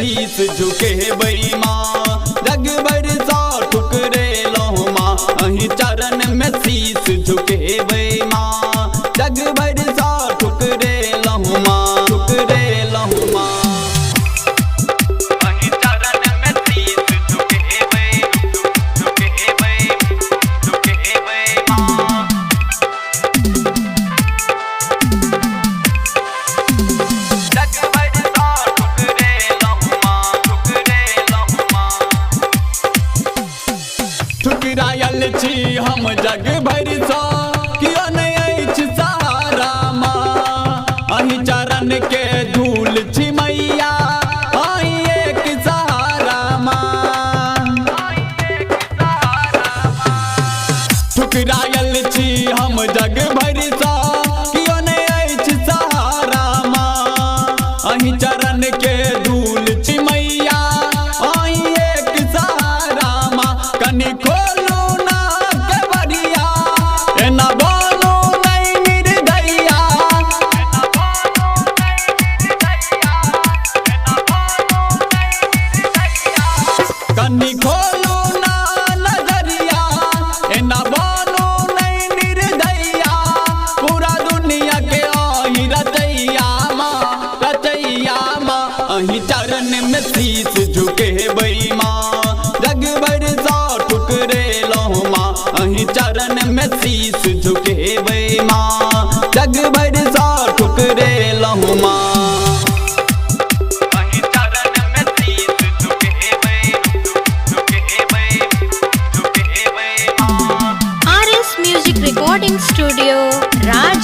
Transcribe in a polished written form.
शीश झुके माँ जग भर सा ठुकरे लो माँ अही चरण में शीश झुके माँ जग भर सा ठुकरे लो माँ ठुकरे लो माँ ठुकरायल छी हम जग भर सा किया नहीं सहारा माँ अही चरण के धूल छी मैया आई एक सहारा माँ ठुकरायल छी हम जग भर सा किया नहीं सहारा माँ अही चरण के धूल छी मैया आई एक सहारा माँ कनी खोलू ना के बरिया एना बोलू नहीं निर्दया कनी खोलू ना नजरिया एना बोलू नहीं निर्दया पूरा दुनिया के आही रचैया माँ अही चरण में शीश झुके माँ जग भर सा ठुकरे लो माँ अही चरण में शीश झुके माँ जग भर सा ठुकरे लो माँ RS Music Recording Studio, Raj